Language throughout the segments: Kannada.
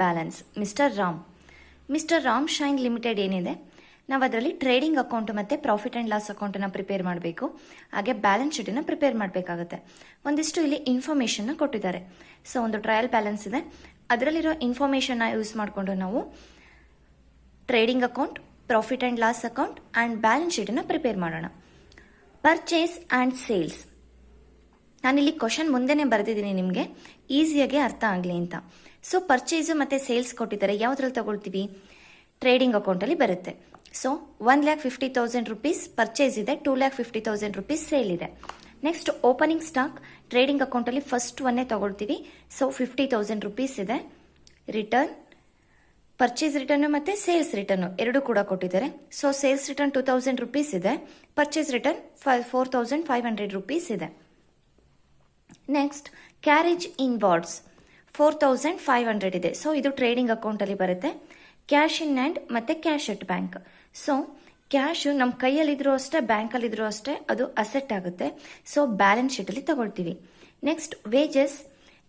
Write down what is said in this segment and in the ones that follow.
Balance mister Ram shine limited ಏನಿದೆ, ನಾವು ಅದರಲ್ಲಿ ಟ್ರೇಡಿಂಗ್ ಅಕೌಂಟ್ ಮತ್ತು ಪ್ರಾಫಿಟ್ ಆ್ಯಂಡ್ ಲಾಸ್ ಅಕೌಂಟನ್ನು ಪ್ರಿಪೇರ್ ಮಾಡಬೇಕು. ಹಾಗೆ ಬ್ಯಾಲೆನ್ಸ್ ಶೀಟನ್ನು ಪ್ರಿಪೇರ್ ಮಾಡಬೇಕಾಗುತ್ತೆ. ಒಂದಿಷ್ಟು ಇಲ್ಲಿ ಇನ್ಫಾರ್ಮೇಷನ್ನ ಕೊಟ್ಟಿದ್ದಾರೆ. ಸೊ ಒಂದು ಟ್ರಯಲ್ ಬ್ಯಾಲೆನ್ಸ್ ಇದೆ, ಅದರಲ್ಲಿರೋ ಇನ್ಫಾರ್ಮೇಷನ್ನ ಯೂಸ್ ಮಾಡಿಕೊಂಡು ನಾವು trading account, profit and loss account and balance ಶೀಟನ್ನು ಪ್ರಿಪೇರ್ ಮಾಡೋಣ. ಪರ್ಚೇಸ್ ಆ್ಯಂಡ್ ಸೇಲ್ಸ್, ನಾನಿಲ್ಲಿ ಕ್ವಶನ್ ಮುಂದೆನೇ ಬರೆದಿದ್ದೀನಿ ನಿಮಗೆ ಈಸಿಯಾಗಿ ಅರ್ಥ ಆಗಲಿ ಅಂತ. ಸೊ ಪರ್ಚೇಸು ಮತ್ತು ಸೇಲ್ಸ್ ಕೊಟ್ಟಿದ್ದಾರೆ, ಯಾವುದ್ರಲ್ಲಿ ತಗೊಳ್ತೀವಿ? ಟ್ರೇಡಿಂಗ್ ಅಕೌಂಟಲ್ಲಿ ಬರುತ್ತೆ. ಸೊ 1,50,000 ರೂಪೀಸ್ ಪರ್ಚೇಸ್ ಇದೆ, 2,50,000 ರೂಪೀಸ್ ಸೇಲ್ ಇದೆ. ನೆಕ್ಸ್ಟ್ ಓಪನಿಂಗ್ ಸ್ಟಾಕ್ ಟ್ರೇಡಿಂಗ್ ಅಕೌಂಟಲ್ಲಿ ಫಸ್ಟ್ ಒನ್ನೇ ತಗೊಳ್ತೀವಿ. ಸೊ 50,000 ರೂಪೀಸ್ ಇದೆ. ರಿಟರ್ನ್, ಪರ್ಚೇಸ್ ರಿಟರ್ನು ಮತ್ತು ಸೇಲ್ಸ್ ರಿಟರ್ನು ಎರಡು ಕೂಡ ಕೊಟ್ಟಿದ್ದಾರೆ. ಸೊ ಸೇಲ್ಸ್ ರಿಟರ್ನ್ 2,000 ರೂಪೀಸ್ ಇದೆ, ಪರ್ಚೇಸ್ ರಿಟರ್ನ್ 4,500 ರೂಪೀಸ್ ಇದೆ. ನೆಕ್ಸ್ಟ್ ಕ್ಯಾರೇಜ್ ಇನ್ ವಾರ್ಡ್ಸ್ 4,500 ಇದೆ. ಸೊ ಇದು ಟ್ರೇಡಿಂಗ್ ಅಕೌಂಟಲ್ಲಿ ಬರುತ್ತೆ. ಕ್ಯಾಶ್ ಇನ್ ಹ್ಯಾಂಡ್ ಮತ್ತು cash at bank. So cash ನಮ್ಮ ಕೈಯಲ್ಲಿದ್ರೂ ಅಷ್ಟೇ, ಬ್ಯಾಂಕಲ್ಲಿದ್ರೂ ಅಷ್ಟೇ, ಅದು ಅಸೆಟ್ ಆಗುತ್ತೆ. ಸೊ ಬ್ಯಾಲೆನ್ಸ್ ಶೀಟಲ್ಲಿ ತಗೊಳ್ತೀವಿ. ನೆಕ್ಸ್ಟ್ ವೇಜಸ್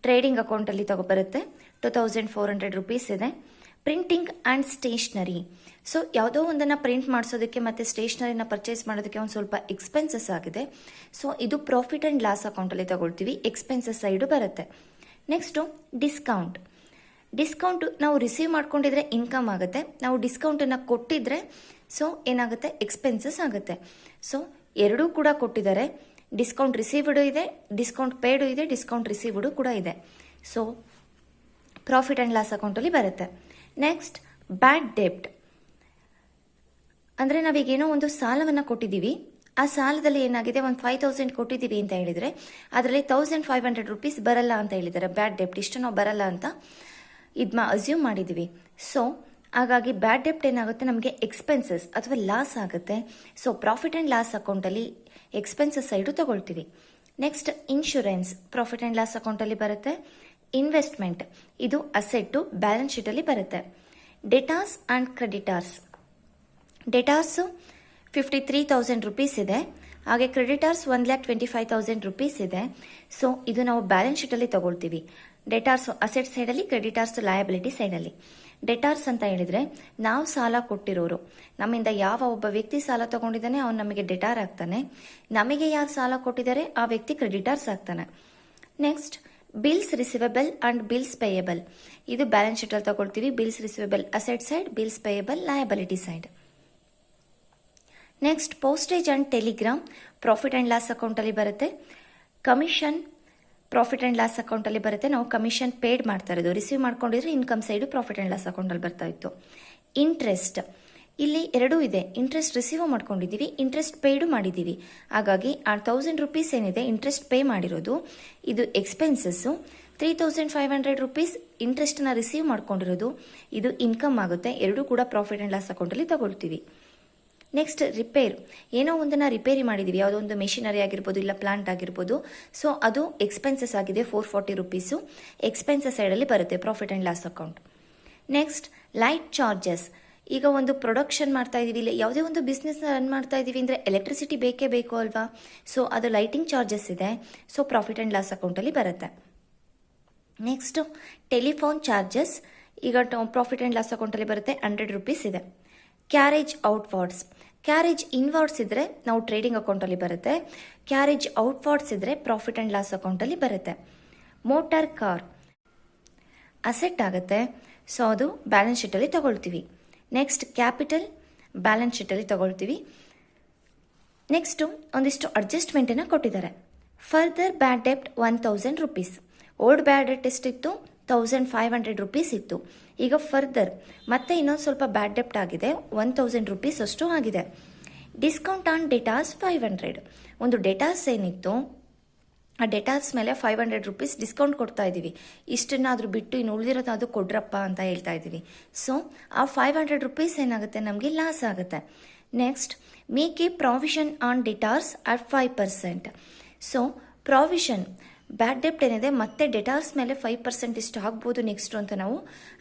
ಟ್ರೇಡಿಂಗ್ ಅಕೌಂಟಲ್ಲಿ ಬರುತ್ತೆ, 2,400 ರೂಪೀಸ್ ಇದೆ. ಪ್ರಿಂಟಿಂಗ್ ಆ್ಯಂಡ್ ಸ್ಟೇಷ್ನರಿ, ಸೊ ಯಾವುದೋ ಒಂದನ್ನು ಪ್ರಿಂಟ್ ಮಾಡಿಸೋದಕ್ಕೆ ಮತ್ತು ಸ್ಟೇಷ್ನರಿನ ಪರ್ಚೇಸ್ ಮಾಡೋದಕ್ಕೆ ಒಂದು ಸ್ವಲ್ಪ ಎಕ್ಸ್ಪೆನ್ಸಸ್ ಆಗಿದೆ. ಸೊ ಇದು ಪ್ರಾಫಿಟ್ ಆ್ಯಂಡ್ ಲಾಸ್ ಅಕೌಂಟಲ್ಲಿ ತಗೊಳ್ತೀವಿ, ಎಕ್ಸ್ಪೆನ್ಸಸ್ ಸೈಡು ಬರುತ್ತೆ. ನೆಕ್ಸ್ಟು ಡಿಸ್ಕೌಂಟ್ ನಾವು ರಿಸೀವ್ ಮಾಡ್ಕೊಂಡಿದ್ರೆ ಇನ್ಕಮ್ ಆಗುತ್ತೆ, ನಾವು ಡಿಸ್ಕೌಂಟನ್ನು ಕೊಟ್ಟಿದ್ರೆ ಸೊ ಏನಾಗುತ್ತೆ, ಎಕ್ಸ್ಪೆನ್ಸಸ್ ಆಗುತ್ತೆ. ಸೊ ಎರಡೂ ಕೂಡ ಕೊಟ್ಟಿದ್ದಾರೆ, ಡಿಸ್ಕೌಂಟ್ ರಿಸೀವ್ಡು ಇದೆ, ಡಿಸ್ಕೌಂಟ್ ಪೇಡು ಇದೆ, ಡಿಸ್ಕೌಂಟ್ ರಿಸೀವ್ಡು ಕೂಡ ಇದೆ. ಸೊ ಪ್ರಾಫಿಟ್ ಆ್ಯಂಡ್ ಲಾಸ್ ಅಕೌಂಟಲ್ಲಿ ಬರುತ್ತೆ. ನೆಕ್ಸ್ಟ್ ಬ್ಯಾಡ್ ಡೆಬ್ಟ್ ಅಂದರೆ ನಾವೀಗೇನೋ ಒಂದು ಸಾಲವನ್ನು ಕೊಟ್ಟಿದ್ದೀವಿ, ಆ ಸಾಲದಲ್ಲಿ ಏನಾಗಿದೆ, ಒಂದು 5,000 ಕೊಟ್ಟಿದ್ದೀವಿ ಅಂತ ಹೇಳಿದರೆ ಅದರಲ್ಲಿ 1,500 ರೂಪೀಸ್ ಬರಲ್ಲ ಅಂತ ಹೇಳಿದ್ದಾರೆ. ಬ್ಯಾಡ್ ಡೆಬ್ಟ್ ಇಷ್ಟು ನಾವು ಬರಲ್ಲ ಅಂತ ಅಸ್ಯೂಮ್ ಮಾಡಿದ್ದೀವಿ. ಸೊ ಹಾಗಾಗಿ ಬ್ಯಾಡ್ ಡೆಬ್ಟ್ ಏನಾಗುತ್ತೆ, ನಮಗೆ ಎಕ್ಸ್ಪೆನ್ಸಸ್ ಅಥವಾ ಲಾಸ್ ಆಗುತ್ತೆ. ಸೊ ಪ್ರಾಫಿಟ್ ಆ್ಯಂಡ್ ಲಾಸ್ ಅಕೌಂಟಲ್ಲಿ ಎಕ್ಸ್ಪೆನ್ಸಸ್ ಸೈಡು ತಗೊಳ್ತೀವಿ. Next insurance profit and loss ಅಕೌಂಟಲ್ಲಿ ಬರುತ್ತೆ. ಇನ್ವೆಸ್ಟ್ಮೆಂಟ್ ಇದು ಅಸೆಟ್ಟು, ಬ್ಯಾಲೆನ್ಸ್ ಶೀಟಲ್ಲಿ ಬರುತ್ತೆ. ಡೆಟಾರ್ಸ್ ಆ್ಯಂಡ್ ಕ್ರೆಡಿಟಾರ್ಸ್, ಡೆಟಾರ್ಸು 53,000 ರೂಪೀಸ್ ಇದೆ, ಹಾಗೆ ಕ್ರೆಡಿಟಾರ್ಸ್ 1,25,000 ರೂಪೀಸ್ ಇದೆ. ಸೊ ಇದು ನಾವು ಬ್ಯಾಲೆನ್ಸ್ ಶೀಟಲ್ಲಿ ತಗೊಳ್ತೀವಿ. ಡೆಟಾರ್ಸ್ ಅಸೆಟ್ ಸೈಡಲ್ಲಿ, ಕ್ರೆಡಿಟಾರ್ಸ್ ಲಯಬಿಲಿಟಿ ಸೈಡಲ್ಲಿ. ಡೆಟಾರ್ಸ್ ಅಂತ ಹೇಳಿದರೆ ನಾವು ಸಾಲ ಕೊಟ್ಟಿರೋರು, ನಮ್ಮಿಂದ ಯಾವ ಒಬ್ಬ ವ್ಯಕ್ತಿ ಸಾಲ ತಗೊಂಡಿದ್ದಾನೆ ಅವನು ನಮಗೆ ಡೆಟಾರ್ ಆಗ್ತಾನೆ, ನಮಗೆ ಯಾರು ಸಾಲ ಕೊಟ್ಟಿದ್ದಾರೆ ಆ ವ್ಯಕ್ತಿ ಕ್ರೆಡಿಟಾರ್ಸ್ ಆಗ್ತಾನೆ. Next bills receivable and bills payable, ಇದು ಬ್ಯಾಲೆನ್ಸ್ ಶೀಟಲ್ಲಿ ತಗೊಳ್ತೀವಿ. Bills receivable asset side, bills payable liability side. Next postage and Telegram profit and loss ಅಕೌಂಟಲ್ಲಿ ಬರುತ್ತೆ. ಕಮಿಷನ್ ಪ್ರಾಫಿಟ್ ಆ್ಯಂಡ್ ಲಾಸ್ ಅಕೌಂಟಲ್ಲಿ ಬರುತ್ತೆ, ನಾವು ಕಮಿಷನ್ ಪೇಡ್ ಮಾಡ್ತಾ ಇರೋದು, ರಿಸೀವ್ ಮಾಡ್ಕೊಂಡಿದ್ರೆ income side profit and loss ಅಕೌಂಟಲ್ಲಿ ಬರ್ತಾ ಇತ್ತು. ಇಂಟ್ರೆಸ್ಟ್ ಇಲ್ಲಿ ಎರಡೂ ಇದೆ, ಇಂಟ್ರೆಸ್ಟ್ ರಿಸೀವ್ ಮಾಡ್ಕೊಂಡಿದ್ದೀವಿ, ಇಂಟ್ರೆಸ್ಟ್ ಪೇಡು ಮಾಡಿದ್ದೀವಿ. ಹಾಗಾಗಿ ಆ 1,000 ರೂಪೀಸ್ ಏನಿದೆ ಇಂಟ್ರೆಸ್ಟ್ ಪೇ ಮಾಡಿರೋದು ಇದು ಎಕ್ಸ್ಪೆನ್ಸಸ್ಸು. 3,500 ರೂಪೀಸ್ ಇಂಟ್ರೆಸ್ಟನ್ನ ರಿಸೀವ್ ಮಾಡ್ಕೊಂಡಿರೋದು ಇದು ಇನ್ಕಮ್ ಆಗುತ್ತೆ. ಎರಡೂ ಕೂಡ ಪ್ರಾಫಿಟ್ ಆ್ಯಂಡ್ ಲಾಸ್ ಅಕೌಂಟಲ್ಲಿ ತಗೊಳ್ತೀವಿ. ನೆಕ್ಸ್ಟ್ ರಿಪೇರ್, ಏನೋ ಒಂದನ್ನು ರಿಪೇರಿ ಮಾಡಿದ್ದೀವಿ, ಯಾವುದೋ ಒಂದು ಮೆಷಿನರಿ ಆಗಿರ್ಬೋದು, ಇಲ್ಲ ಪ್ಲಾಂಟ್ ಆಗಿರ್ಬೋದು. ಸೊ ಅದು ಎಕ್ಸ್ಪೆನ್ಸಸ್ ಆಗಿದೆ, 440 ರೂಪೀಸು ಎಕ್ಸ್ಪೆನ್ಸಸ್ ಸೈಡಲ್ಲಿ ಬರುತ್ತೆ profit and loss account. Next light charges, ಈಗ ಒಂದು ಪ್ರೊಡಕ್ಷನ್ ಮಾಡ್ತಾ ಇದ್ದೀವಿ, ಇಲ್ಲ ಯಾವುದೇ ಒಂದು ಬಿಸ್ನೆಸ್ನ ರನ್ ಮಾಡ್ತಾ ಇದ್ದೀವಿ ಅಂದರೆ ಎಲೆಕ್ಟ್ರಿಸಿಟಿ ಬೇಕೇ ಬೇಕು ಅಲ್ವಾ. ಸೊ ಅದು ಲೈಟಿಂಗ್ ಚಾರ್ಜಸ್ ಇದೆ, ಸೊ ಪ್ರಾಫಿಟ್ ಆ್ಯಂಡ್ ಲಾಸ್ ಅಕೌಂಟಲ್ಲಿ ಬರುತ್ತೆ. ನೆಕ್ಸ್ಟು ಟೆಲಿಫೋನ್ ಚಾರ್ಜಸ್ ಈಗ ಪ್ರಾಫಿಟ್ ಆ್ಯಂಡ್ ಲಾಸ್ ಅಕೌಂಟಲ್ಲಿ ಬರುತ್ತೆ, 100 ರೂಪೀಸ್ ಇದೆ. ಕ್ಯಾರೇಜ್ ಔಟ್ವಾರ್ಡ್ಸ್, ಕ್ಯಾರೇಜ್ ಇನ್ವಾರ್ಡ್ಸ್ ಇದ್ದರೆ ನಾವು ಟ್ರೇಡಿಂಗ್ ಅಕೌಂಟಲ್ಲಿ ಬರುತ್ತೆ, ಕ್ಯಾರೇಜ್ ಔಟ್ವಾರ್ಡ್ಸ್ ಇದ್ದರೆ ಪ್ರಾಫಿಟ್ ಆ್ಯಂಡ್ ಲಾಸ್ ಅಕೌಂಟಲ್ಲಿ ಬರುತ್ತೆ. ಮೋಟಾರ್ ಕಾರ್ ಅಸೆಟ್ ಆಗುತ್ತೆ, ಸೊ ಅದು ಬ್ಯಾಲೆನ್ಸ್ ಶೀಟಲ್ಲಿ ತಗೊಳ್ತೀವಿ. ನೆಕ್ಸ್ಟ್ ಕ್ಯಾಪಿಟಲ್ ಬ್ಯಾಲೆನ್ಸ್ ಶೀಟಲ್ಲಿ ತಗೊಳ್ತೀವಿ. ನೆಕ್ಸ್ಟು ಒಂದಿಷ್ಟು ಅಡ್ಜಸ್ಟ್ಮೆಂಟನ್ನು ಕೊಟ್ಟಿದ್ದಾರೆ. ಫರ್ದರ್ ಬ್ಯಾಡ್ ಡೆಬ್ಟ್ 1,000 ರೂಪೀಸ್, ಓಲ್ಡ್ ಬ್ಯಾಡ್ ಡೆಟ್ ಎಷ್ಟಿತ್ತು, 1,500 ರೂಪೀಸ್ ಇತ್ತು. ಈಗ ಫರ್ದರ್ ಮತ್ತೆ ಇನ್ನೊಂದು ಸ್ವಲ್ಪ ಬ್ಯಾಡ್ ಡೆಪ್ಟ್ ಆಗಿದೆ, 1,000 ರೂಪೀಸ್ ಅಷ್ಟು ಆಗಿದೆ. ಡಿಸ್ಕೌಂಟ್ ಆನ್ ಡೆಟಾರ್ಸ್ 500, ಒಂದು ಡೆಟಾರ್ಸ್ ಏನಿತ್ತು ಆ ಡೆಟಾರ್ಸ್ ಮೇಲೆ 500 ರೂಪೀಸ್ ಡಿಸ್ಕೌಂಟ್ ಕೊಡ್ತಾ ಇದ್ದೀವಿ. ಇಷ್ಟನ್ನಾದರೂ ಬಿಟ್ಟು ಇನ್ನು ಉಳಿದಿರೋದು ಅದು ಕೊಡ್ರಪ್ಪ ಅಂತ ಹೇಳ್ತಾ ಇದ್ದೀವಿ. ಸೊ ಆ 500 ರೂಪೀಸ್ ಏನಾಗುತ್ತೆ, ನಮಗೆ ಲಾಸ್ ಆಗುತ್ತೆ. Next make a provision on debtors at 5%. So provision bad ಡೆಪ್ಟ್ ಏನಿದೆ ಮತ್ತೆ ಡೆಟಾರ್ಸ್ ಮೇಲೆ 5% ಇಷ್ಟು ಆಗ್ಬೋದು ನೆಕ್ಸ್ಟು ಅಂತ ನಾವು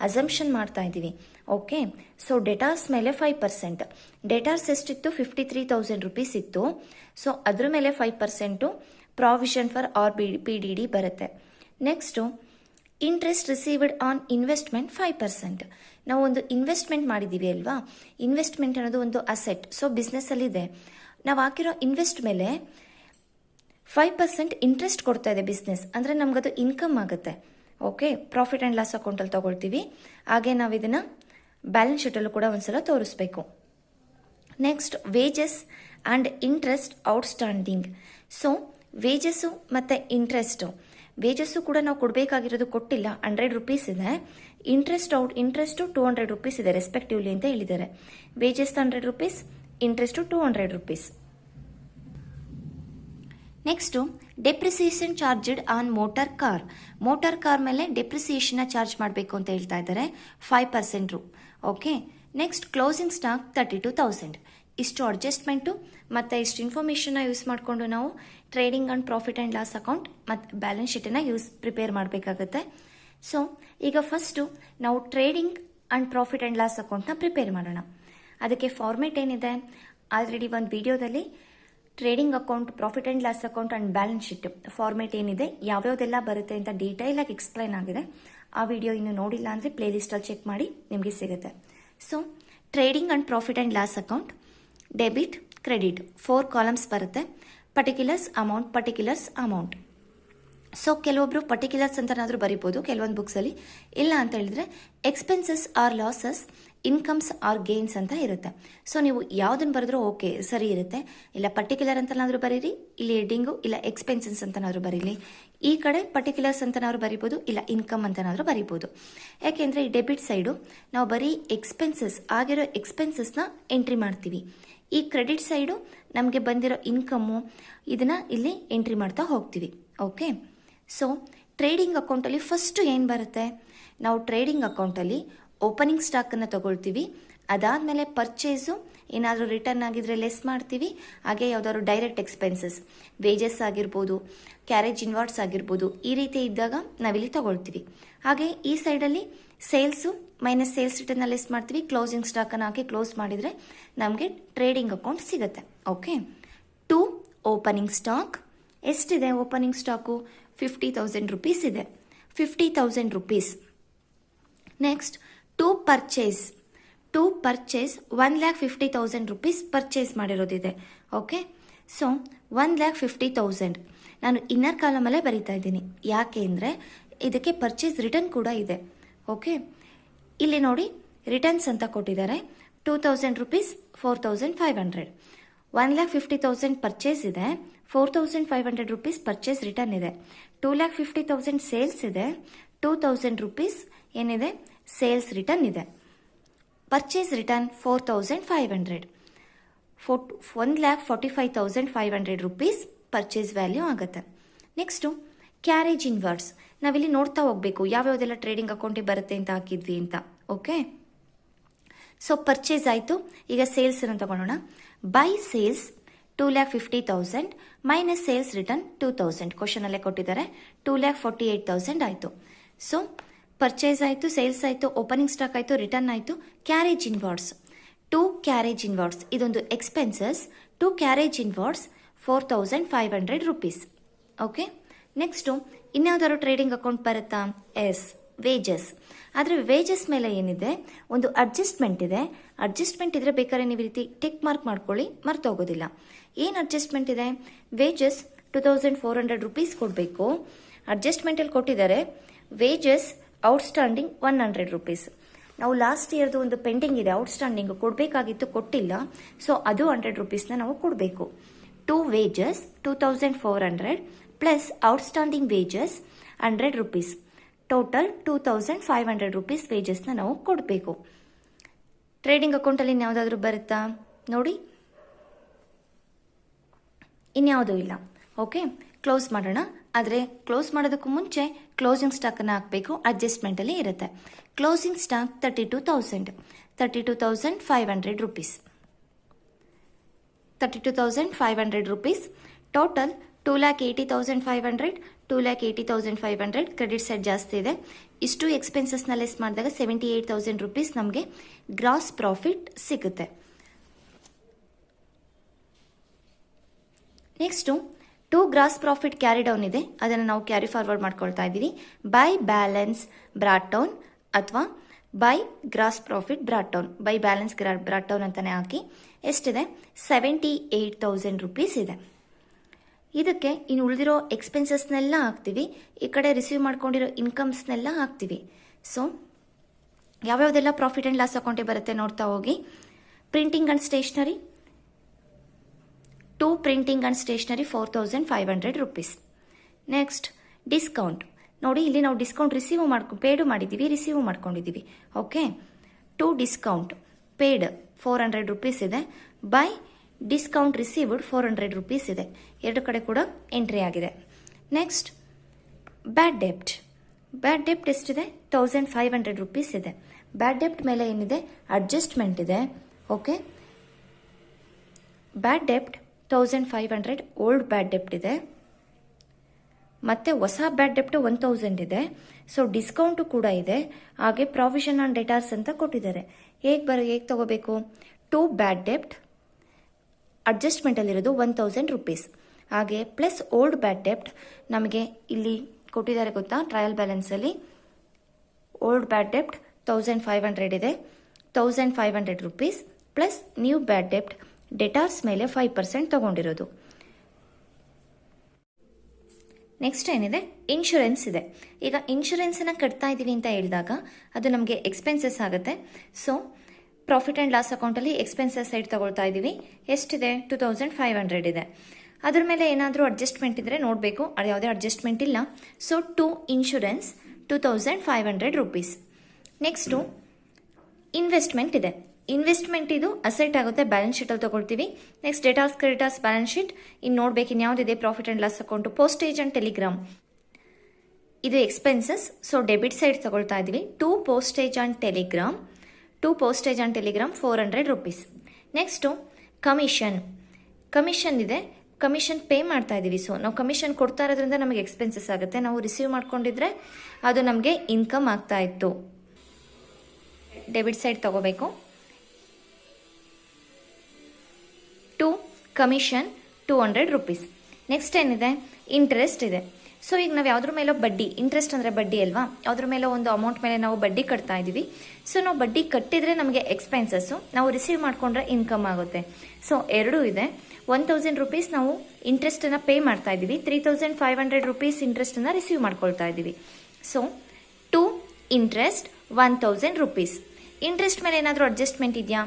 ಅಸಂಪ್ಷನ್ ಮಾಡ್ತಾ ಇದ್ದೀವಿ. ಓಕೆ, ಸೊ ಡೆಟಾರ್ಸ್ ಮೇಲೆ 5%, ಡೆಟಾರ್ಸ್ ಎಷ್ಟಿತ್ತು, 53,000 ರೂಪೀಸ್ ಇತ್ತು. ಸೊ ಅದ್ರ ಮೇಲೆ 5% provision for P D D ಬರುತ್ತೆ. Next interest received on investment 5%. ನಾವು ಒಂದು ಇನ್ವೆಸ್ಟ್ಮೆಂಟ್ ಮಾಡಿದ್ದೀವಿ ಅಲ್ವಾ, ಇನ್ವೆಸ್ಟ್ಮೆಂಟ್ ಅನ್ನೋದು ಒಂದು ಅಸೆಟ್. ಸೊ ಬಿಸ್ನೆಸ್ಸಲ್ಲಿದೆ, ನಾವು ಹಾಕಿರೋ ಇನ್ವೆಸ್ಟ್ ಮೇಲೆ 5% ಇಂಟ್ರೆಸ್ಟ್ ಕೊಡ್ತಾ ಇದೆ ಬಿಸ್ನೆಸ್, ಅಂದರೆ ನಮಗದು ಇನ್ಕಮ್ ಆಗುತ್ತೆ. ಓಕೆ, ಪ್ರಾಫಿಟ್ ಆ್ಯಂಡ್ ಲಾಸ್ ಅಕೌಂಟಲ್ಲಿ ತೊಗೊಳ್ತೀವಿ. ಹಾಗೆ ನಾವು ಇದನ್ನು ಬ್ಯಾಲೆನ್ಸ್ ಶೀಟಲ್ಲೂ ಕೂಡ ಒಂದ್ಸಲ ತೋರಿಸ್ಬೇಕು. Next, wages and interest outstanding. So wages ಮತ್ತು ವೇಜಸ್ಸು ಕೂಡ ನಾವು ಕೊಡಬೇಕಾಗಿರೋದು ಕೊಟ್ಟಿಲ್ಲ, 100 ರೂಪೀಸ್ ಇದೆ. ಇಂಟ್ರೆಸ್ಟು 200 ರೂಪೀಸ್ ಇದೆ ರೆಸ್ಪೆಕ್ಟಿವ್ಲಿ ಅಂತ ಹೇಳಿದ್ದಾರೆ. Wages 100 rupees, interest 200 rupees. Next, depreciation charged on motor car ಮೇಲೆ ಡೆಪ್ರಿಸಿಯೇಷನ್ನ ಚಾರ್ಜ್ ಮಾಡಬೇಕು ಅಂತ ಹೇಳ್ತಾ ಇದ್ದಾರೆ, 5%. Okay, next closing stock 32,000. ಇಷ್ಟು ಅಡ್ಜಸ್ಟ್ಮೆಂಟು ಮತ್ತು ಇಷ್ಟು ಇನ್ಫಾರ್ಮೇಷನ್ನ ಯೂಸ್ ಮಾಡಿಕೊಂಡು ನಾವು trading and profit and loss account ಮತ್ತು ಬ್ಯಾಲೆನ್ಸ್ ಶೀಟನ್ನು ಪ್ರಿಪೇರ್ ಮಾಡಬೇಕಾಗತ್ತೆ. ಸೊ ಈಗ ಫಸ್ಟು ನಾವು trading and profit and loss ಅಕೌಂಟ್ನ ಪ್ರಿಪೇರ್ ಮಾಡೋಣ. ಅದಕ್ಕೆ ಫಾರ್ಮೇಟ್ ಏನಿದೆ, ಆಲ್ರೆಡಿ ಒಂದು ವಿಡಿಯೋದಲ್ಲಿ trading account, profit and loss account and balance sheet format ಏನಿದೆ, ಯಾವ್ಯಾವುದೆಲ್ಲ ಬರುತ್ತೆ ಅಂತ ಡೀಟೇಲಾಗಿ ಎಕ್ಸ್ಪ್ಲೈನ್ ಆಗಿದೆ. ಆ ವಿಡಿಯೋ ಇನ್ನು ನೋಡಿಲ್ಲ ಅಂದರೆ ಪ್ಲೇಲಿಸ್ಟಲ್ಲಿ ಚೆಕ್ ಮಾಡಿ, ನಿಮಗೆ ಸಿಗುತ್ತೆ. So trading and profit and loss account, debit, credit 4 columns ಬರುತ್ತೆ. Particulars amount. ಸೊ ಕೆಲವೊಬ್ರು ಪರ್ಟಿಕ್ಯುಲರ್ಸ್ ಅಂತನಾದರೂ ಬರಿಬೋದು ಕೆಲವೊಂದು ಬುಕ್ಸಲ್ಲಿ, ಇಲ್ಲ ಅಂತ ಹೇಳಿದ್ರೆ expenses or losses, incomes or gains ಅಂತ ಇರುತ್ತೆ. ಸೊ ನೀವು ಯಾವುದನ್ನು ಬರೆದ್ರೂ ಓಕೆ, ಸರಿ ಇರುತ್ತೆ. ಇಲ್ಲ ಪರ್ಟಿಕ್ಯುಲರ್ ಅಂತನಾದರೂ ಬರೀರಿ, ಇಲ್ಲಿ ಹೆಡ್ಡಿಂಗು, ಇಲ್ಲ ಎಕ್ಸ್ಪೆನ್ಸಸ್ ಅಂತನಾದರೂ ಬರೀಲಿ. ಈ ಕಡೆ ಪರ್ಟಿಕ್ಯುಲರ್ಸ್ ಅಂತನಾದರೂ ಬರಿಬೋದು, ಇಲ್ಲ ಇನ್ಕಮ್ ಅಂತನಾದರೂ ಬರಿಬೋದು. ಯಾಕೆಂದರೆ ಈ ಡೆಬಿಟ್ ಸೈಡು ನಾವು ಬರೀ ಆಗಿರೋ ಎಕ್ಸ್ಪೆನ್ಸಸ್ನ ಎಂಟ್ರಿ ಮಾಡ್ತೀವಿ. ಈ ಕ್ರೆಡಿಟ್ ಸೈಡು ನಮಗೆ ಬಂದಿರೋ ಇನ್ಕಮ್ಮು, ಇದನ್ನು ಇಲ್ಲಿ ಎಂಟ್ರಿ ಮಾಡ್ತಾ ಹೋಗ್ತೀವಿ. ಓಕೆ, ಸೊ ಟ್ರೇಡಿಂಗ್ ಅಕೌಂಟಲ್ಲಿ ಫಸ್ಟು ಏನು ಬರುತ್ತೆ, ನಾವು ಟ್ರೇಡಿಂಗ್ ಅಕೌಂಟಲ್ಲಿ ಓಪನಿಂಗ್ ಸ್ಟಾಕನ್ನು ತಗೊಳ್ತೀವಿ. ಅದಾದಮೇಲೆ ಪರ್ಚೇಸು ಏನಾದರೂ ರಿಟರ್ನ್ ಆಗಿದ್ರೆ ಲೆಸ್ ಮಾಡ್ತೀವಿ. ಹಾಗೆ ಯಾವುದಾದ್ರು ಡೈರೆಕ್ಟ್ ಎಕ್ಸ್ಪೆನ್ಸಸ್, ವೇಜಸ್ ಆಗಿರ್ಬೋದು, ಕ್ಯಾರೇಜ್ ಇನ್ವಾರ್ಡ್ಸ್ ಆಗಿರ್ಬೋದು, ಈ ರೀತಿ ಇದ್ದಾಗ ನಾವಿಲ್ಲಿ ತಗೊಳ್ತೀವಿ. ಹಾಗೆ ಈ ಸೈಡಲ್ಲಿ sales minus sales return less ಮಾಡ್ತೀವಿ. ಕ್ಲೋಸಿಂಗ್ ಸ್ಟಾಕನ್ನು ಹಾಕಿ ಕ್ಲೋಸ್ ಮಾಡಿದರೆ ನಮಗೆ ಟ್ರೇಡಿಂಗ್ ಅಕೌಂಟ್ ಸಿಗುತ್ತೆ. Okay, 2 opening stock. ಎಷ್ಟಿದೆ ಓಪನಿಂಗ್ ಸ್ಟಾಕು? 50,000 ರೂಪೀಸ್ ಇದೆ. 50,000 rupees. Next, to purchase 1,50,000 rupees purchase ಮಾಡಿರೋದಿದೆ. ಓಕೆ, ಸೊ 1,50,000 ನಾನು ಇನ್ನರ್ ಕಾಲಮಲ್ಲೇ ಬರೀತಾ ಇದ್ದೀನಿ. ಯಾಕೆ ಅಂದರೆ ಇದಕ್ಕೆ ಪರ್ಚೇಸ್ ರಿಟರ್ನ್ ಕೂಡ ಇದೆ. ಓಕೆ, ಇಲ್ಲಿ ನೋಡಿ ರಿಟರ್ನ್ಸ್ ಅಂತ ಕೊಟ್ಟಿದ್ದಾರೆ. 2,000 ರೂಪೀಸ್, 4,500. 1,50,000 ಪರ್ಚೇಸ್ ಇದೆ, 4,500 ರೂಪೀಸ್ ಪರ್ಚೇಸ್ ರಿಟರ್ನ್ ಇದೆ. 2,50,000 ಸೇಲ್ಸ್ ಇದೆ, 2,000 ರೂಪೀಸ್ ಏನಿದೆ ಸೇಲ್ಸ್ ರಿಟರ್ನ್ ಇದೆ. Purchase return 4,500. 1,45,500 rupees purchase value ಆಗುತ್ತೆ. Next carriage inwards. ನಾವಿಲ್ಲಿ ನೋಡ್ತಾ ಹೋಗಬೇಕು ಯಾವ್ಯಾವುದೆಲ್ಲ ಟ್ರೇಡಿಂಗ್ ಅಕೌಂಟಿಗೆ ಬರುತ್ತೆ ಅಂತ ಹಾಕಿದ್ವಿ ಅಂತ. ಓಕೆ, ಸೊ ಪರ್ಚೇಸ್ ಆಯಿತು. ಈಗ ಸೇಲ್ಸನ್ನು ತಗೊಳ್ಳೋಣ. By sales 2,50,000 minus sales return 2,000. ಕ್ವಶನಲ್ಲೇ ಕೊಟ್ಟಿದ್ದಾರೆ. 2,48,000 ಆಯಿತು. ಸೊ ಪರ್ಚೇಸ್ ಆಯಿತು, ಸೇಲ್ಸ್ ಆಯಿತು, ಓಪನಿಂಗ್ ಸ್ಟಾಕ್ ಆಯಿತು, ರಿಟರ್ನ್ ಆಯಿತು. ಕ್ಯಾರೇಜ್ ಇನ್ವಾರ್ಡ್ಸ್, 2 ಕ್ಯಾರೇಜ್ ಇನ್ವಾರ್ಡ್ಸ್, ಇದೊಂದು expenses. 2 carriage inwards 4,500 rupees. Okay, next ಇನ್ಯಾವುದಾದ್ರು ಟ್ರೇಡಿಂಗ್ ಅಕೌಂಟ್ ಬರುತ್ತಾ? Yes, wages. ಆದರೆ ವೇಜಸ್ ಮೇಲೆ ಏನಿದೆ, ಒಂದು ಅಡ್ಜಸ್ಟ್ಮೆಂಟ್ ಇದೆ. ಅಡ್ಜಸ್ಟ್ಮೆಂಟ್ ಇದ್ರೆ ಬೇಕಾದ್ರೆ ನೀವು ರೀತಿ ಟಿಕ್ ಮಾರ್ಕ್ ಮಾಡ್ಕೊಳ್ಳಿ, ಮರ್ತೋಗೋದಿಲ್ಲ. ಏನು ಅಡ್ಜಸ್ಟ್ಮೆಂಟ್ ಇದೆ? ವೇಜಸ್ 2,400 ರೂಪೀಸ್ ಕೊಡಬೇಕು. ಅಡ್ಜಸ್ಟ್ಮೆಂಟಲ್ಲಿ ಕೊಟ್ಟಿದ್ದಾರೆ ವೇಜಸ್ ಔಟ್ಸ್ಟ್ಯಾಂಡಿಂಗ್ 100 ರೂಪೀಸ್. ನಾವು ಲಾಸ್ಟ್ ಇಯರ್ದು ಒಂದು ಪೆಂಡಿಂಗ್ ಇದೆ, ಔಟ್ಸ್ಟ್ಯಾಂಡಿಂಗ್ ಕೊಡಬೇಕಾಗಿತ್ತು, ಕೊಟ್ಟಿಲ್ಲ. ಸೊ ಅದು 100 ರೂಪೀಸ್ನ ನಾವು ಕೊಡಬೇಕು. 2 wages 2,400 plus outstanding wages 100 rupees. Total 2,500 rupees ವೇಜಸ್ನ ನಾವು ಕೊಡಬೇಕು. ಟ್ರೇಡಿಂಗ್ ಅಕೌಂಟಲ್ಲಿ ಇನ್ಯಾವುದಾದ್ರೂ ಬರುತ್ತಾ ನೋಡಿ? ಇನ್ಯಾವುದೂ ಇಲ್ಲ. ಓಕೆ, ಕ್ಲೋಸ್ ಮಾಡೋಣ. ಆದರೆ ಕ್ಲೋಸ್ ಮಾಡೋದಕ್ಕೂ ಮುಂಚೆ ಕ್ಲೋಸಿಂಗ್ ಸ್ಟಾಕನ್ನು ಹಾಕಬೇಕು, ಅಡ್ಜಸ್ಟ್ಮೆಂಟಲ್ಲಿ ಇರುತ್ತೆ. Closing stock 32,500 rupees. 32,500 rupees. Total 2,80,500. 2,80,500 credit side ಜಾಸ್ತಿ ಇದೆ. ಇಷ್ಟು ಎಕ್ಸ್ಪೆನ್ಸಸ್ನ ಲೆಸ್ ಮಾಡಿದಾಗ 78,000 ರೂಪೀಸ್ ನಮಗೆ ಗ್ರಾಸ್ ಪ್ರಾಫಿಟ್ ಸಿಗುತ್ತೆ. Next to gross profit carry down ಇದೆ, ಅದನ್ನು ನಾವು ಕ್ಯಾರಿ ಫಾರ್ವರ್ಡ್ ಮಾಡ್ಕೊಳ್ತಾ ಇದ್ದೀವಿ. ಬೈ ಬ್ಯಾಲೆನ್ಸ್ ಬ್ರಾಟ್ ಡೌನ್ ಅಥವಾ by gross profit brought down, by balance brought down ಅಂತಾನೆ ಹಾಕಿ. ಎಷ್ಟಿದೆ? 78,000 ರುಪೀಸ್ ಇದೆ. ಇದಕ್ಕೆ ಇನ್ನು ಉಳಿದಿರೋ ಎಕ್ಸ್ಪೆನ್ಸಸ್ನೆಲ್ಲ ಹಾಕ್ತೀವಿ, ಈ ಕಡೆ ರಿಸೀವ್ ಮಾಡ್ಕೊಂಡಿರೋ ಇನ್ಕಮ್ಸ್ನೆಲ್ಲ ಹಾಕ್ತೀವಿ. ಸೊ ಯಾವ್ಯಾವುದೆಲ್ಲ ಪ್ರಾಫಿಟ್ ಆ್ಯಂಡ್ ಲಾಸ್ ಅಕೌಂಟಿಗೆ ಬರುತ್ತೆ ನೋಡ್ತಾ ಹೋಗಿ. Printing and stationery, to printing and stationery 4,500 rupees. Next discount, ನೋಡಿ ಇಲ್ಲಿ ನಾವು ಡಿಸ್ಕೌಂಟ್ ಪೇಡು ಮಾಡಿದ್ದೀವಿ, ರಿಸೀವ್ ಮಾಡ್ಕೊಂಡಿದ್ದೀವಿ. Okay, to discount paid 400 rupees ಇದೆ, ಬೈ ಡಿಸ್ಕೌಂಟ್ ರಿಸೀವ್ಡ್ 400 ರುಪೀಸ್ ಇದೆ. ಎರಡು ಕಡೆ ಕೂಡ ಎಂಟ್ರಿ ಆಗಿದೆ. ನೆಕ್ಸ್ಟ್ ಬ್ಯಾಡ್ ಡೆಪ್ಟ್, ಬ್ಯಾಡ್ ಡೆಪ್ಟ್ ಎಷ್ಟಿದೆ? 1,500 ರುಪೀಸ್ ಇದೆ. ಬ್ಯಾಡ್ ಡೆಪ್ಟ್ ಮೇಲೆ ಏನಿದೆ? ಅಡ್ಜಸ್ಟ್ಮೆಂಟ್ ಇದೆ. ಓಕೆ, ಬ್ಯಾಡ್ ಡೆಪ್ಟ್ 1,500 ಓಲ್ಡ್ ಬ್ಯಾಡ್ ಡೆಪ್ಟ್ ಇದೆ, ಮತ್ತೆ ಹೊಸ ಬ್ಯಾಡ್ ಡೆಪ್ಟ್ 1,000 ಇದೆ. ಸೊ ಡಿಸ್ಕೌಂಟು ಕೂಡ ಇದೆ, ಹಾಗೆ ಪ್ರಾವಿಷನ್ ಆನ್ ಡೆಟಾರ್ಸ್ ಅಂತ ಕೊಟ್ಟಿದ್ದಾರೆ. ಹೇಗೆ ತಗೋಬೇಕು? ಟು ಬ್ಯಾಡ್ ಡೆಪ್ಟ್ ಅಡ್ಜಸ್ಟ್ಮೆಂಟಲ್ಲಿರೋದು 1,000 ರುಪೀಸ್, ಹಾಗೆ ಪ್ಲಸ್ ಓಲ್ಡ್ ಬ್ಯಾಡ್ ಡೆಪ್ಟ್ ನಮಗೆ ಇಲ್ಲಿ ಕೊಟ್ಟಿದ್ದಾರೆ ಗೊತ್ತಾ, ಟ್ರಯಲ್ ಬ್ಯಾಲೆನ್ಸಲ್ಲಿ ಓಲ್ಡ್ ಬ್ಯಾಡ್ ಡೆಪ್ಟ್ 1,500 ಇದೆ, 1,500 ರುಪೀಸ್ ಪ್ಲಸ್ ನ್ಯೂ ಬ್ಯಾಡ್ ಡೆಪ್ಟ್ ಡೆಟಾರ್ಸ್ ಮೇಲೆ 5% ತಗೊಂಡಿರೋದು. ನೆಕ್ಸ್ಟ್ ಏನಿದೆ? ಇನ್ಶೂರೆನ್ಸ್ ಇದೆ. ಈಗ ಇನ್ಶೂರೆನ್ಸನ್ನು ಕಟ್ತಾ ಇದ್ದೀವಿ ಅಂತ ಹೇಳಿದಾಗ ಅದು ನಮಗೆ ಎಕ್ಸ್ಪೆನ್ಸಸ್ ಆಗುತ್ತೆ. ಸೊ ಪ್ರಾಫಿಟ್ ಆ್ಯಂಡ್ ಲಾಸ್ ಅಕೌಂಟಲ್ಲಿ ಎಕ್ಸ್ಪೆನ್ಸಸ್ ಸೈಡ್ ತಗೊಳ್ತಾ ಇದ್ದೀವಿ. ಎಷ್ಟಿದೆ? 2,500 ಇದೆ. ಅದ್ರ ಮೇಲೆ ಏನಾದರೂ ಅಡ್ಜಸ್ಟ್ಮೆಂಟ್ ಇದ್ದರೆ ನೋಡಬೇಕು, ಅದು ಯಾವುದೇ ಅಡ್ಜಸ್ಟ್ಮೆಂಟ್ ಇಲ್ಲ. So to insurance 2,500 rupees. Next investment ಇದೆ. ಇನ್ವೆಸ್ಟ್ಮೆಂಟ್ ಇದು ಅಸೆಟ್ ಆಗುತ್ತೆ, ಬ್ಯಾಲೆನ್ಸ್ ಶೀಟಲ್ಲಿ ತಗೊಳ್ತೀವಿ. Next debtors creditors balance sheet. ಇನ್ನು ನೋಡ್ಬೇಕು ಇನ್ಯಾವುದಿದೆ profit and loss account. Postage and telegram ಇದು ಎಕ್ಸ್ಪೆನ್ಸಸ್, ಸೊ ಡೆಬಿಟ್ ಸೈಡ್ ತಗೊಳ್ತಾ ಇದ್ದೀವಿ. To postage and telegram 400 rupees. Next commission ಇದೆ, ಕಮಿಷನ್ ಪೇ ಮಾಡ್ತಾ ಇದ್ದೀವಿ. ಸೊ ನಾವು ಕಮಿಷನ್ ಕೊಡ್ತಾ ಇರೋದ್ರಿಂದ ನಮಗೆ ಎಕ್ಸ್ಪೆನ್ಸಸ್ ಆಗುತ್ತೆ, ನಾವು ರಿಸೀವ್ ಮಾಡ್ಕೊಂಡಿದ್ರೆ ಅದು ನಮಗೆ ಇನ್ಕಮ್ ಆಗ್ತಾ ಇತ್ತು. ಡೆಬಿಟ್ ಸೈಡ್ ತಗೋಬೇಕು. To commission 200 rupees. ನೆಕ್ಸ್ಟ್ ಏನಿದೆ? ಇಂಟ್ರೆಸ್ಟ್ ಇದೆ. ಸೊ ಈಗ ನಾವು ಯಾವುದ್ರ ಮೇಲೋ ಬಡ್ಡಿ, ಇಂಟ್ರೆಸ್ಟ್ ಅಂದರೆ ಬಡ್ಡಿ ಅಲ್ವಾ, ಯಾವುದ್ರ ಮೇಲೋ ಒಂದು ಅಮೌಂಟ್ ಮೇಲೆ ನಾವು ಬಡ್ಡಿ ಕಟ್ತಾ ಇದ್ದೀವಿ. ಸೊ ನಾವು ಬಡ್ಡಿ ಕಟ್ಟಿದ್ರೆ ನಮಗೆ ಎಕ್ಸ್ಪೆನ್ಸಸ್ಸು, ನಾವು ರಿಸೀವ್ ಮಾಡಿಕೊಂಡ್ರೆ ಇನ್ಕಮ್ ಆಗುತ್ತೆ. ಸೊ ಎರಡೂ ಇದೆ. 1,000 ರುಪೀಸ್ ನಾವು ಇಂಟ್ರೆಸ್ಟನ್ನು ಪೇ ಮಾಡ್ತಾ ಇದ್ದೀವಿ, 3,500 ರುಪೀಸ್ ಇಂಟ್ರೆಸ್ಟನ್ನು ರಿಸೀವ್ ಮಾಡ್ಕೊಳ್ತಾ ಇದ್ದೀವಿ. So to interest 1,000 rupees. Interest ಮೇಲೆ ಏನಾದರೂ ಅಡ್ಜಸ್ಟ್ಮೆಂಟ್ ಇದೆಯಾ?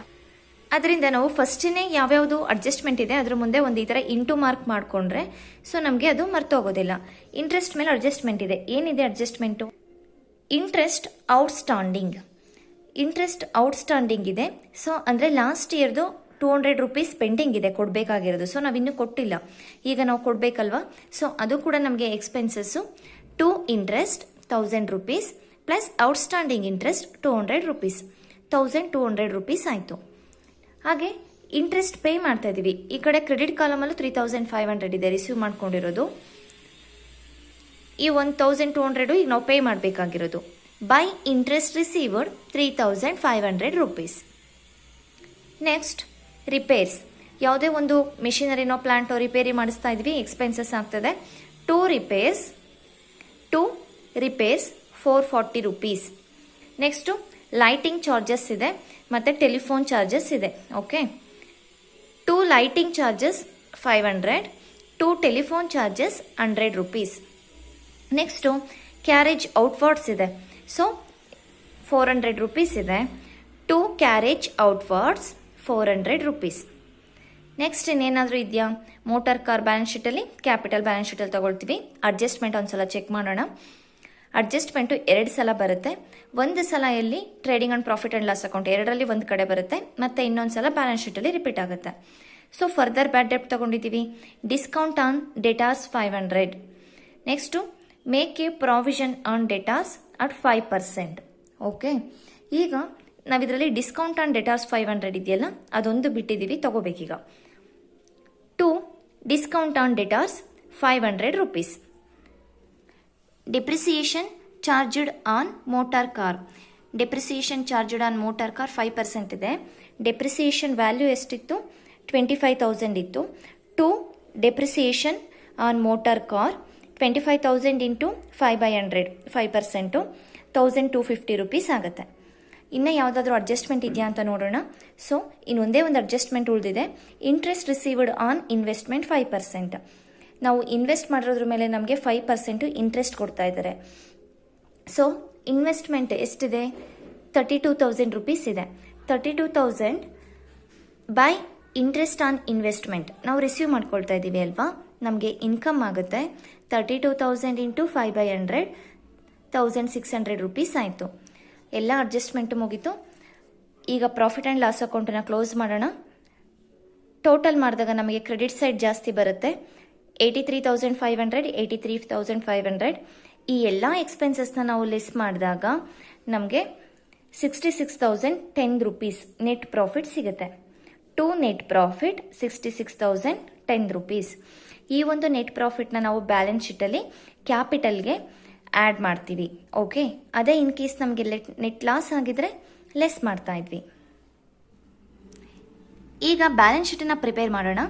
ಅದರಿಂದ ನಾವು ಫಸ್ಟಿನೇ ಯಾವ್ಯಾವುದು ಅಡ್ಜಸ್ಟ್ಮೆಂಟ್ ಇದೆ ಅದರ ಮುಂದೆ ಒಂದು ಈ ಥರ ಇಂಟು ಮಾರ್ಕ್ ಮಾಡಿಕೊಂಡ್ರೆ ಸೊ ನಮಗೆ ಅದು ಮರ್ತೋಗೋದಿಲ್ಲ. ಇಂಟ್ರೆಸ್ಟ್ ಮೇಲೆ ಅಡ್ಜಸ್ಟ್ಮೆಂಟ್ ಇದೆ. ಏನಿದೆ ಅಡ್ಜಸ್ಟ್ಮೆಂಟು? ಇಂಟ್ರೆಸ್ಟ್ ಔಟ್ಸ್ಟ್ಯಾಂಡಿಂಗ್ ಇದೆ. ಸೊ ಅಂದರೆ ಲಾಸ್ಟ್ ಇಯರ್ದು 200 ರುಪೀಸ್ ಪೆಂಡಿಂಗ್ ಇದೆ ಕೊಡಬೇಕಾಗಿರೋದು. ಸೊ ನಾವಿನ್ನೂ ಕೊಟ್ಟಿಲ್ಲ, ಈಗ ನಾವು ಕೊಡಬೇಕಲ್ವಾ. ಸೊ ಅದು ಕೂಡ ನಮಗೆ expenses. To interest 1,000 rupees plus outstanding interest 200 rupees, 1,200 rupees ಆಯಿತು. ಹಾಗೆ ಇಂಟ್ರೆಸ್ಟ್ ಪೇ ಮಾಡ್ತಾ ಇದ್ದೀವಿ. ಈ ಕಡೆ ಕ್ರೆಡಿಟ್ ಕಾಲಮಲ್ಲೂ 3,500 ಇದೆ ರಿಸೀವ್ ಮಾಡ್ಕೊಂಡಿರೋದು. ಈ 1,200 ಈಗ ನಾವು ಪೇ ಮಾಡಬೇಕಾಗಿರೋದು. By interest received 3,500 rupees. Next repairs. ಯಾವುದೇ ಒಂದು ಮಿಷಿನರಿನೋ ಪ್ಲಾಂಟೋ ರಿಪೇರಿ ಮಾಡಿಸ್ತಾ ಇದ್ವಿ, ಎಕ್ಸ್ಪೆನ್ಸಸ್ ಆಗ್ತದೆ. To repairs 440 rupees. Next lighting charges ಇದೆ ಮತ್ತು ಟೆಲಿಫೋನ್ ಚಾರ್ಜಸ್ ಇದೆ. Okay, to lighting charges 500, to telephone charges 100 rupees. Next carriage outwards ಇದೆ. ಸೊ 400 ರುಪೀಸ್ ಇದೆ. To carriage outwards 400 rupees. Next ಇನ್ನೇನಾದರೂ ಇದೆಯಾ? ಮೋಟಾರ್ ಕಾರ್ ಬ್ಯಾಲೆನ್ಸ್ ಶೀಟಲ್ಲಿ, ಕ್ಯಾಪಿಟಲ್ ಬ್ಯಾಲೆನ್ಸ್ ಶೀಟಲ್ಲಿ ತಗೊಳ್ತೀವಿ. ಅಡ್ಜಸ್ಟ್ಮೆಂಟ್ ಒಂದ್ಸಲ ಚೆಕ್ ಮಾಡೋಣ. ಅಡ್ಜಸ್ಟ್ಮೆಂಟು 2 ಸಲ ಬರುತ್ತೆ. ಒಂದು ಸಲ ಎಲ್ಲಿ? Trading and profit and loss account ಎರಡರಲ್ಲಿ ಒಂದು ಕಡೆ ಬರುತ್ತೆ, ಮತ್ತು ಇನ್ನೊಂದು ಸಲ ಬ್ಯಾಲೆನ್ಸ್ ಶೀಟಲ್ಲಿ ರಿಪೀಟ್ ಆಗುತ್ತೆ. ಸೊ ಫರ್ದರ್ ಬ್ಯಾಡ್ ಡೆಪ್ಟ್ ತಗೊಂಡಿದ್ದೀವಿ. Discount on debtors 500. Next make a provision on debtors at 5%. Okay, ಈಗ ನಾವಿದರಲ್ಲಿ ಡಿಸ್ಕೌಂಟ್ ಆನ್ ಡೆಟಾರ್ಸ್ 500 ಇದೆಯಲ್ಲ ಅದೊಂದು ಬಿಟ್ಟಿದ್ದೀವಿ, ತಗೋಬೇಕೀಗ. To discount on debtors 500 rupees. Depreciation charged on motor car. 5% ಇದೆ. ಡೆಪ್ರಿಸಿಯೇಷನ್ ವ್ಯಾಲ್ಯೂ ಎಷ್ಟಿತ್ತು? 25,000 ಇತ್ತು. To depreciation on motor car 25,000 into 5/100 5%, 1,250 rupees ಆಗುತ್ತೆ. ಇನ್ನು ಯಾವುದಾದ್ರೂ ಅಡ್ಜಸ್ಟ್ಮೆಂಟ್ ಇದೆಯಾ ಅಂತ ನೋಡೋಣ. ಸೊ ಇನ್ನೊಂದೇ ಒಂದು ಅಡ್ಜಸ್ಟ್ಮೆಂಟ್ ಉಳಿದಿದೆ. Interest received on investment 5%. ನಾವು ಇನ್ವೆಸ್ಟ್ ಮಾಡಿರೋದ್ರ ಮೇಲೆ ನಮಗೆ 5% ಇಂಟ್ರೆಸ್ಟ್ ಕೊಡ್ತಾ ಇದ್ದಾರೆ. ಸೊ ಇನ್ವೆಸ್ಟ್ಮೆಂಟ್ ಎಷ್ಟಿದೆ? 32,000 rupees ಇದೆ. 32,000 ಬೈ ಇಂಟ್ರೆಸ್ಟ್ ಆನ್ ಇನ್ವೆಸ್ಟ್ಮೆಂಟ್ ನಾವು ರಿಸೀವ್ ಮಾಡ್ಕೊಳ್ತಾ ಇದ್ದೀವಿ ಅಲ್ವಾ, ನಮಗೆ ಇನ್ಕಮ್ ಆಗುತ್ತೆ 32,000 ಇಂಟು 5/100 1,600 rupees ಆಯಿತು. ಎಲ್ಲ ಅಡ್ಜಸ್ಟ್ಮೆಂಟು ಮುಗೀತು. ಈಗ ಪ್ರಾಫಿಟ್ ಆ್ಯಂಡ್ ಲಾಸ್ ಅಕೌಂಟನ್ನು ಕ್ಲೋಸ್ ಮಾಡೋಣ. ಟೋಟಲ್ ಮಾಡಿದಾಗ ನಮಗೆ ಕ್ರೆಡಿಟ್ ಸೈಡ್ ಜಾಸ್ತಿ ಬರುತ್ತೆ. 83,500 83,500. ಈ ಎಲ್ಲ ಎಕ್ಸ್ಪೆನ್ಸಸ್ನ ನಾವು ಲೆಸ್ ಮಾಡಿದಾಗ ನಮಗೆ 66,010 rupees ನೆಟ್ ಪ್ರಾಫಿಟ್ ಸಿಗುತ್ತೆ. To net profit 66,010 rupees. ಈ ಒಂದು ನೆಟ್ ಪ್ರಾಫಿಟ್ನ ನಾವು ಬ್ಯಾಲೆನ್ಸ್ ಶೀಟಲ್ಲಿ ಕ್ಯಾಪಿಟಲ್ಗೆ ಆ್ಯಡ್ ಮಾಡ್ತೀವಿ. ಓಕೆ, ಅದೇ ಇನ್ ಕೇಸ್ ನಮಗೆ ನೆಟ್ ಲಾಸ್ ಆಗಿದ್ರೆ ಲೆಸ್ ಮಾಡ್ತಾ ಇದ್ವಿ. ಈಗ ಬ್ಯಾಲೆನ್ಸ್ ಶೀಟನ್ನು ಪ್ರಿಪೇರ್ ಮಾಡೋಣ.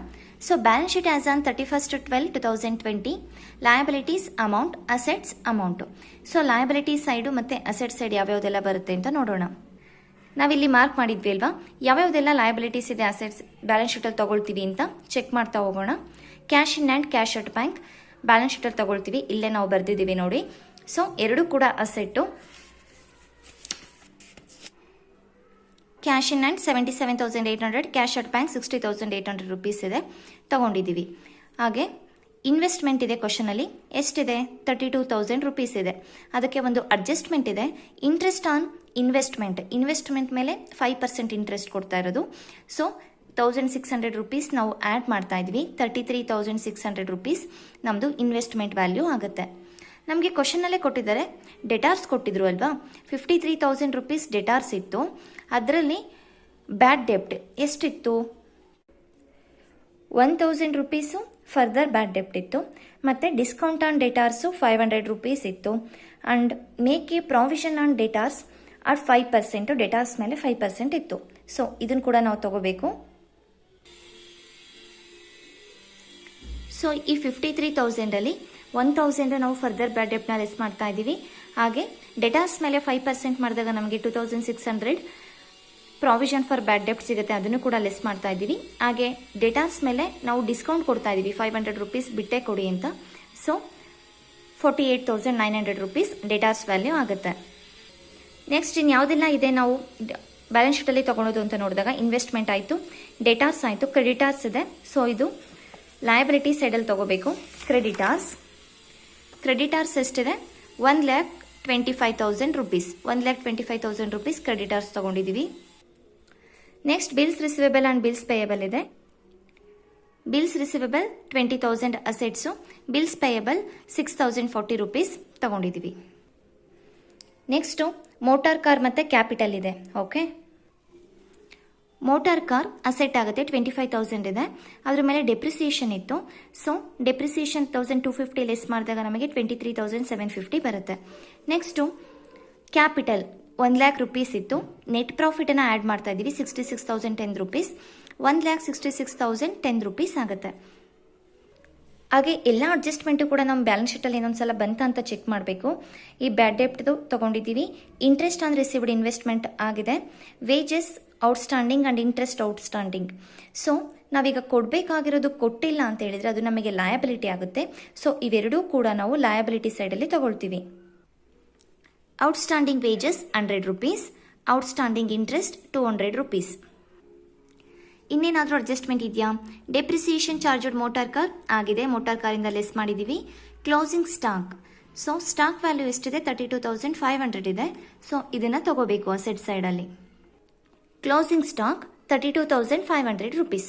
So balance sheet as on 31/12/2020 liabilities amount, assets amount. So liabilities side ಮತ್ತು ಅಸೆಟ್ ಸೈಡ್ ಯಾವ್ಯಾವುದೆಲ್ಲ ಬರುತ್ತೆ ಅಂತ ನೋಡೋಣ. ನಾವಿಲ್ಲಿ ಮಾರ್ಕ್ ಮಾಡಿದ್ವಿ ಅಲ್ವಾ, ಯಾವ್ಯಾವುದೆಲ್ಲ ಲಯಬಿಲಿಟೀಸ್ ಇದೆ ಅಸೆಟ್ಸ್ ಬ್ಯಾಲೆನ್ಸ್ ಶೀಟಲ್ಲಿ ತೊಗೊಳ್ತೀವಿ ಅಂತ ಚೆಕ್ ಮಾಡ್ತಾ ಹೋಗೋಣ. Cash in hand, cash at bank balance ಶೀಟಲ್ಲಿ ತೊಗೊಳ್ತೀವಿ. ಇಲ್ಲೇ ನಾವು ಬರೆದಿದ್ದೀವಿ ನೋಡಿ. ಸೊ ಎರಡು ಕೂಡ asset. Cash in hand 77,800, cash at bank 60,800 rupees ಇದೆ, ತಗೊಂಡಿದ್ದೀವಿ. ಹಾಗೆ ಇನ್ವೆಸ್ಟ್ಮೆಂಟ್ ಇದೆ ಕ್ವಶನಲ್ಲಿ. ಎಷ್ಟಿದೆ? 32,000 rupees ಇದೆ. ಅದಕ್ಕೆ ಒಂದು ಅಡ್ಜಸ್ಟ್ಮೆಂಟ್ ಇದೆ. ಇಂಟ್ರೆಸ್ಟ್ ಆನ್ ಇನ್ವೆಸ್ಟ್ಮೆಂಟ್ ಮೇಲೆ 5% ಇಂಟ್ರೆಸ್ಟ್ ಕೊಡ್ತಾ ಇರೋದು. ಸೊ 1,600 rupees ನಾವು ಆ್ಯಡ್ ಮಾಡ್ತಾ ಇದ್ವಿ. 33,600 rupees ನಮ್ಮದು ಇನ್ವೆಸ್ಟ್ಮೆಂಟ್ ವ್ಯಾಲ್ಯೂ ಆಗುತ್ತೆ. ನಮಗೆ ಕ್ವಶನಲ್ಲೇ ಕೊಟ್ಟಿದ್ದಾರೆ, ಡೆಟಾರ್ಸ್ ಕೊಟ್ಟಿದ್ರು ಅಲ್ವಾ, 53,000 rupees ಡೆಟಾರ್ಸ್ ಇತ್ತು. ಅದರಲ್ಲಿ ಬ್ಯಾಡ್ ಡೆಪ್ಟ್ ಎಷ್ಟಿತ್ತು? 1,000 rupees ಫರ್ದರ್ ಬ್ಯಾಡ್ ಡೆಪ್ಟ್ ಇತ್ತು. ಮತ್ತು ಡಿಸ್ಕೌಂಟ್ ಆನ್ ಡೆಟಾರ್ಸು 500 rupees ಇತ್ತು. And make a provision on debtors at 5%, debtors ಮೇಲೆ 5% ಇತ್ತು. ಸೊ ಇದನ್ನು ಕೂಡ ನಾವು ತಗೋಬೇಕು. ಸೊ ಈ 53,000ಅಲ್ಲಿ 1,000 ನಾವು ಫರ್ದರ್ ಬ್ಯಾಡ್ ಡೆಪ್ಟ್ನ ಲೆಸ್ ಮಾಡ್ತಾ ಇದ್ದೀವಿ. ಹಾಗೆ ಡೆಟಾರ್ಸ್ ಮೇಲೆ 5% ಮಾಡಿದಾಗ ನಮಗೆ 2,600 ಪ್ರಾವಿಷನ್ ಫಾರ್ ಬ್ಯಾಡ್ ಡೆಪ್ಟ್ ಸಿಗುತ್ತೆ, ಅದನ್ನು ಕೂಡ ಲೆಸ್ ಮಾಡ್ತಾ ಇದ್ದೀವಿ. ಹಾಗೆ ಡೆಟಾರ್ಸ್ ಮೇಲೆ ನಾವು ಡಿಸ್ಕೌಂಟ್ ಕೊಡ್ತಾ ಇದ್ದೀವಿ, 500 rupees ಬಿಟ್ಟೆ ಕೊಡಿ ಅಂತ. ಸೊ 48,900 rupees ಡೆಟಾರ್ಸ್ ವ್ಯಾಲ್ಯೂ ಆಗುತ್ತೆ. ನೆಕ್ಸ್ಟ್ ಇನ್ನು ಯಾವುದೆಲ್ಲ ಇದೆ ನಾವು ಬ್ಯಾಲೆನ್ಸ್ ಶೀಟಲ್ಲಿ ತೊಗೊಳೋದು ಅಂತ ನೋಡಿದಾಗ ಇನ್ವೆಸ್ಟ್ಮೆಂಟ್ ಆಯಿತು, ಡೆಟಾರ್ಸ್ ಆಯಿತು, ಕ್ರೆಡಿಟಾರ್ಸ್ ಇದೆ. ಸೊ ಇದು ಲಯಬಿಲಿಟಿ ಸೈಡಲ್ಲಿ ತೊಗೋಬೇಕು. ಕ್ರೆಡಿಟಾರ್ಸ್ ಎಷ್ಟಿದೆ? 1,25,000 rupees 1,25,000 rupees ಕ್ರೆಡಿಟಾರ್ಸ್ ತೊಗೊಂಡಿದ್ದೀವಿ. Next bills receivable and bills payable ಇದೆ. Bills receivable 20,000 assets, bills payable 6,040 rupees ತೊಗೊಂಡಿದ್ದೀವಿ. ನೆಕ್ಸ್ಟು ಮೋಟಾರ್ ಕಾರ್ ಮತ್ತು ಕ್ಯಾಪಿಟಲ್ ಇದೆ. ಓಕೆ, ಮೋಟಾರ್ ಕಾರ್ ಅಸೆಟ್ ಆಗುತ್ತೆ, 25,000 ಇದೆ. ಅದ್ರ ಮೇಲೆ ಡೆಪ್ರಿಸಿಯೇಷನ್ ಇತ್ತು. ಸೊ ಡೆಪ್ರಿಸಿಯೇಷನ್ 1,250 ಲೆಸ್ ಮಾಡಿದಾಗ ನಮಗೆ 23,750 ಬರುತ್ತೆ. ನೆಕ್ಸ್ಟು ಕ್ಯಾಪಿಟಲ್ 1,00,000 rupees ಇತ್ತು. ನೆಟ್ ಪ್ರಾಫಿಟನ್ನು ಆ್ಯಡ್ ಮಾಡ್ತಾ ಇದ್ದೀವಿ, 66,010 rupees. 1,66,010 rupees ಆಗುತ್ತೆ. ಹಾಗೆ ಎಲ್ಲ ಅಡ್ಜಸ್ಟ್ಮೆಂಟು ಕೂಡ ನಮ್ಮ ಬ್ಯಾಲೆನ್ಸ್ ಶೀಟಲ್ಲಿ ಇನ್ನೊಂದ್ಸಲ ಬಂತ ಅಂತ ಚೆಕ್ ಮಾಡಬೇಕು. ಈ ಬ್ಯಾಡ್ ಡೆಪ್ಟ್ದು ತೊಗೊಂಡಿದ್ದೀವಿ. ಇಂಟ್ರೆಸ್ಟ್ ಆನ್ ರಿಸೀವ್ಡ್ ಇನ್ವೆಸ್ಟ್ಮೆಂಟ್ ಆಗಿದೆ. Wages outstanding and interest outstanding. So ನಾವೀಗ ಕೊಡಬೇಕಾಗಿರೋದು ಕೊಟ್ಟಿಲ್ಲ ಅಂತ ಹೇಳಿದರೆ ಅದು ನಮಗೆ ಲಯಬಿಲಿಟಿ ಆಗುತ್ತೆ. ಸೊ ಇವೆರಡೂ ಕೂಡ ನಾವು ಲಯಬಿಲಿಟಿ ಸೈಡಲ್ಲಿ ತಗೊಳ್ತೀವಿ. Outstanding wages 100 rupees, outstanding interest 200 rupees. ಇನ್ನೇನಾದರೂ ಅಡ್ಜಸ್ಟ್ಮೆಂಟ್ ಇದೆಯಾ? ಡೆಪ್ರಿಸಿಯೇಷನ್ ಚಾರ್ಜ್ ಮೋಟಾರ್ ಕಾರ್ ಆಗಿದೆ, ಮೋಟಾರ್ ಕಾರಿಂದ ಲೆಸ್ ಮಾಡಿದ್ದೀವಿ. Closing stock, so stock value ಎಷ್ಟಿದೆ? 32,500 ಇದೆ. ಸೊ ಇದನ್ನು ತಗೋಬೇಕು ಅಸೆಟ್ ಸೈಡಲ್ಲಿ. Closing stock 32,500 rupees.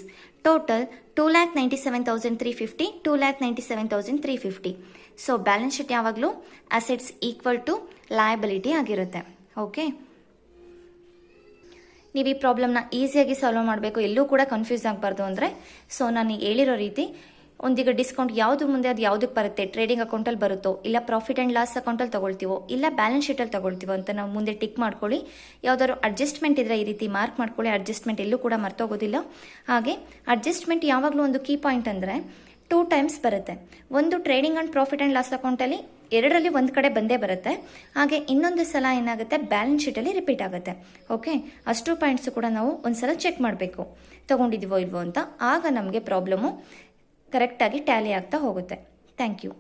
Total 2,97,350, 2,97,350. So balance sheet ಯಾವಾಗಲೂ ಅಸೆಟ್ಸ್ ಈಕ್ವಲ್ ಟು ಲಯಬಿಲಿಟಿ ಆಗಿರುತ್ತೆ. ಓಕೆ, ನೀವು ಈ ಪ್ರಾಬ್ಲಮ್ನ ಈಸಿಯಾಗಿ ಸಾಲ್ವ್ ಮಾಡಬೇಕು, ಎಲ್ಲೂ ಕೂಡ ಕನ್ಫ್ಯೂಸ್ ಆಗಬಾರ್ದು ಅಂದರೆ. ಸೊ ನಾನು ಹೇಳಿರೋ ರೀತಿ ಒಂದೀಗ ಡಿಸ್ಕೌಂಟ್ ಯಾವುದು ಮುಂದೆ ಅದು ಯಾವುದಕ್ಕೆ ಬರುತ್ತೆ, ಟ್ರೇಡಿಂಗ್ ಅಕೌಂಟಲ್ಲಿ ಬರುತ್ತೋ, ಇಲ್ಲ ಪ್ರಾಫಿಟ್ ಆ್ಯಂಡ್ ಲಾಸ್ ಅಕೌಂಟಲ್ಲಿ ತೊಗೊಳ್ತೀವೋ, ಇಲ್ಲ ಬ್ಯಾಲೆನ್ಸ್ ಶೀಟಲ್ಲಿ ತೊಗೊಳ್ತೀವೋ ಅಂತ ನಾವು ಮುಂದೆ ಟಿಕ್ ಮಾಡ್ಕೊಳ್ಳಿ. ಯಾವುದಾದ್ರು ಅಡ್ಜಸ್ಟ್ಮೆಂಟ್ ಇದ್ದರೆ ಈ ರೀತಿ ಮಾರ್ಕ್ ಮಾಡ್ಕೊಳ್ಳಿ. ಅಡ್ಜಸ್ಟ್ಮೆಂಟ್ ಎಲ್ಲೂ ಕೂಡ ಮರ್ತೋಗೋದಿಲ್ಲ. ಹಾಗೆ ಅಡ್ಜಸ್ಟ್ಮೆಂಟ್ ಯಾವಾಗಲೂ ಒಂದು ಕೀ ಪಾಯಿಂಟ್ ಅಂದರೆ 2 ಟೈಮ್ಸ್ ಬರುತ್ತೆ. ಒಂದು trading and profit and loss ಅಕೌಂಟಲ್ಲಿ ಎರಡರಲ್ಲಿ ಒಂದು ಕಡೆ ಬಂದೇ ಬರುತ್ತೆ. ಹಾಗೆ ಇನ್ನೊಂದು ಸಲ ಏನಾಗುತ್ತೆ, ಬ್ಯಾಲೆನ್ಸ್ ಶೀಟಲ್ಲಿ ರಿಪೀಟ್ ಆಗುತ್ತೆ. ಓಕೆ, ಅಷ್ಟು ಪಾಯಿಂಟ್ಸು ಕೂಡ ನಾವು ಒಂದು ಸಲ ಚೆಕ್ ಮಾಡಬೇಕು ತೊಗೊಂಡಿದ್ದೀವೋ ಇಲ್ವೋ ಅಂತ. ಆಗ ನಮಗೆ ಪ್ರಾಬ್ಲಮ್ಮು ಕರೆಕ್ಟಾಗಿ ಟ್ಯಾಲಿ ಆಗ್ತಾ ಹೋಗುತ್ತೆ. Thank you.